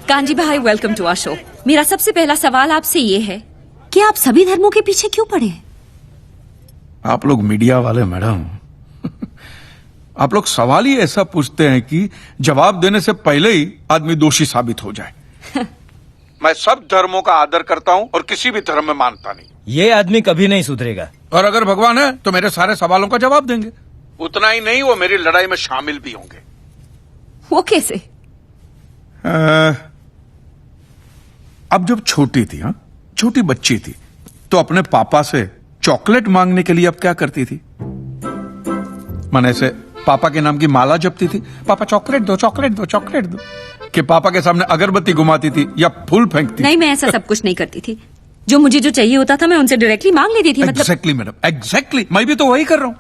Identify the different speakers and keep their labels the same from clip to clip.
Speaker 1: कांजी भाई, welcome to our show. मेरा सबसे पहला सवाल आपसे ये है कि आप सभी धर्मों के पीछे क्यों पड़े?
Speaker 2: आप लोग मीडिया वाले मैडम, आप लोग सवाल ही ऐसा पूछते हैं कि जवाब देने से पहले ही आदमी दोषी साबित हो जाए। मैं सब धर्मों का आदर करता हूं और किसी भी धर्म में मानता नहीं।
Speaker 3: ये आदमी कभी नहीं सुधरेगा।
Speaker 2: और अगर भगवान है तो मेरे सारे सवालों का जवाब देंगे। उतना ही नहीं, वो मेरी लड़ाई में शामिल भी होंगे।
Speaker 1: वो कैसे?
Speaker 2: अब जब छोटी थी, छोटी बच्ची थी, तो अपने पापा से चॉकलेट मांगने के लिए अब क्या करती थी? माने से पापा के नाम की माला जपती थी, पापा चॉकलेट दो, चॉकलेट दो, चॉकलेट दो, कि पापा के सामने अगरबत्ती घुमाती थी या फूल फेंकती?
Speaker 1: नहीं, मैं ऐसा सब कुछ नहीं करती थी। जो मुझे जो चाहिए होता था मैं उनसे डायरेक्टली मांग लेती थी।
Speaker 2: Exactly madam, exactly. मैं भी तो वही कर रहा हूं।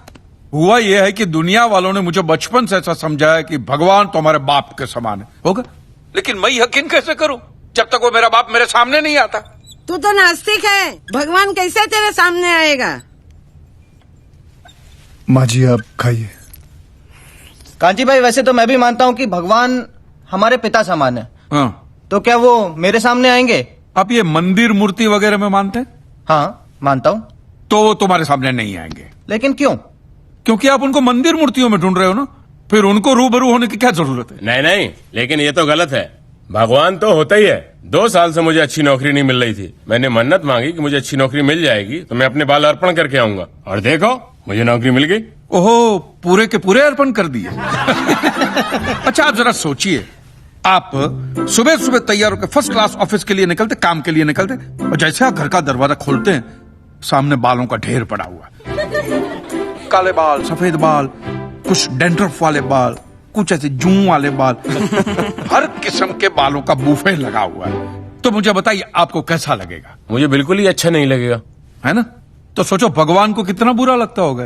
Speaker 2: हुआ यह है कि दुनिया वालों ने मुझे बचपन से ऐसा समझाया कि भगवान तो हमारे बाप के समान है, होगा। लेकिन मैं यकीन कैसे करूं जब तक वो मेरा बाप मेरे सामने नहीं आता?
Speaker 4: तू तो नास्तिक है, भगवान कैसे तेरे सामने आएगा?
Speaker 5: माँ जी आप खाइए।
Speaker 3: कांची भाई, वैसे तो मैं भी मानता हूँ कि भगवान हमारे पिता समान है।
Speaker 2: हाँ।
Speaker 3: तो क्या वो मेरे सामने आएंगे?
Speaker 2: आप ये मंदिर मूर्ति वगैरह में मानते हैं?
Speaker 3: हाँ, मानता हूँ।
Speaker 2: तो वो तुम्हारे सामने नहीं आएंगे।
Speaker 3: लेकिन क्यों?
Speaker 2: क्योंकि आप उनको मंदिर मूर्तियों में ढूंढ रहे हो ना, फिर उनको रूबरू होने की क्या जरूरत है?
Speaker 6: नहीं नहीं, लेकिन ये तो गलत है। भगवान तो होता ही है। 2 साल से मुझे अच्छी नौकरी नहीं मिल रही थी। मैंने मन्नत मांगी कि मुझे अच्छी नौकरी मिल जाएगी तो मैं अपने बाल अर्पण करके आऊंगा, और देखो मुझे नौकरी मिल गई।
Speaker 2: ओहो, पूरे के पूरे अर्पण कर दिए। अच्छा, आप जरा सोचिए, आप सुबह सुबह तैयार होकर फर्स्ट क्लास ऑफिस के लिए निकलते, काम के लिए निकलते, और जैसे आप घर का दरवाजा खोलते हैं, सामने बालों का ढेर पड़ा हुआ, काले बाल, सफेद बाल, कुछ डैंड्रफ वाले बाल, कुछ ऐसे जूं वाले बाल, हर किस्म के बालों का बूफे लगा हुआ है। तो मुझे बताइए, आपको कैसा लगेगा?
Speaker 6: मुझे बिल्कुल ही अच्छा नहीं लगेगा,
Speaker 2: है ना? तो सोचो भगवान को कितना बुरा लगता होगा।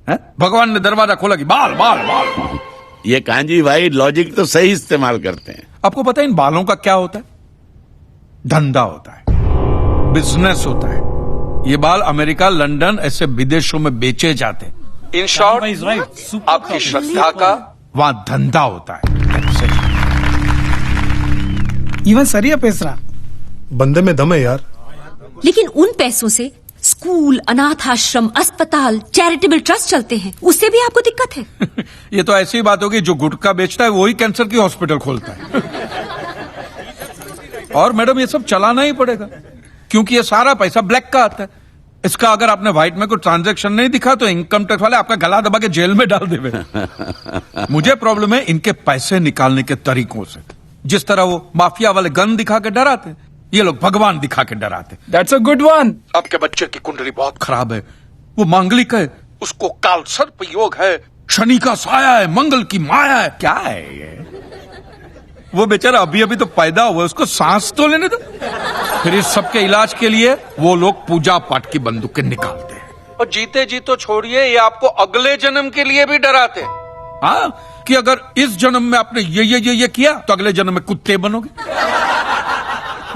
Speaker 2: है? भगवान ने दरवाजा खोला कि बाल बाल बाल बाल।
Speaker 7: ये कांजी भाई लॉजिक तो सही इस्तेमाल करते हैं।
Speaker 2: आपको पता है इन बालों का क्या होता है? धंधा होता है, बिजनेस होता है। ये बाल अमेरिका, लंदन, ऐसे विदेशों में बेचे जाते हैं। इन शॉर्ट, आपकी श्रद्धा का वहां धंधा होता है।
Speaker 5: इवन सरिया पेसरा बंदे में दम है यार।
Speaker 1: लेकिन उन पैसों से स्कूल, अनाथ आश्रम, अस्पताल, चैरिटेबल ट्रस्ट चलते हैं, उससे भी आपको दिक्कत है?
Speaker 2: ये तो ऐसी बात होगी, जो गुटखा बेचता है वही कैंसर की हॉस्पिटल खोलता है। और मैडम ये सब चलाना ही पड़ेगा, क्योंकि ये सारा पैसा ब्लैक का आता है। इसका अगर आपने व्हाइट में कोई ट्रांजैक्शन नहीं दिखा तो इनकम टैक्स वाले आपका गला दबा के जेल में डाल देवे। मुझे प्रॉब्लम है इनके पैसे निकालने के तरीकों से। जिस तरह वो माफिया वाले गन दिखा के डराते, ये लोग भगवान दिखा के डराते।
Speaker 5: That's a good one.
Speaker 2: आपके बच्चे की कुंडली बहुत खराब है, वो मांगलिक है, उसको काल सर्प योग है, शनि का साया है, मंगल की माया है। क्या है ये? वो बेचारा अभी अभी तो पैदा हुआ, उसको सांस तो लेने दो। फिर इस सब के इलाज के लिए वो लोग पूजा पाठ की बंदूकें निकालते हैं, और जीते जी तो छोड़िए, ये आपको अगले जन्म के लिए भी डराते हैं। हाँ, कि अगर इस जन्म में आपने ये किया तो अगले जन्म में कुत्ते बनोगे,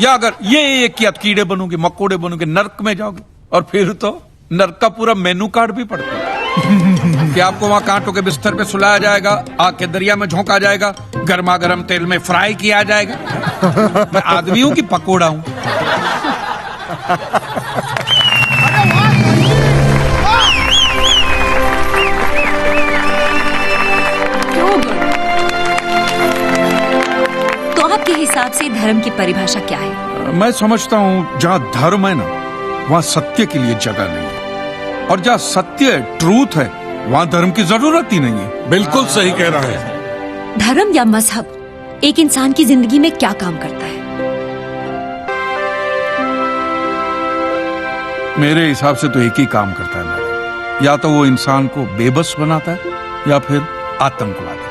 Speaker 2: या अगर ये किया तो कीड़े बनोगे, मकोड़े बनोगे, नर्क में जाओगे। और फिर तो नर्क का पूरा मेनू कार्ड भी पड़ता है कि आपको वहां कांटों के बिस्तर पे सुलाया जाएगा, आग के दरिया में झोंका जाएगा, गर्मा गर्म तेल में फ्राई किया जाएगा। मैं आदमी हूं कि पकोड़ा हूं?
Speaker 1: तो आपके हिसाब से धर्म की परिभाषा क्या है?
Speaker 2: मैं समझता हूं जहां धर्म है ना, वहां सत्य के लिए जगह नहीं है, और जहां सत्य है, ट्रूथ है, वहां धर्म की जरूरत ही नहीं है। बिल्कुल सही कह रहा है।
Speaker 1: धर्म या मजहब एक इंसान की जिंदगी में क्या काम करता है?
Speaker 2: मेरे हिसाब से तो एक ही काम करता है मैडम, या तो वो इंसान को बेबस बनाता है या फिर आतंकवादी।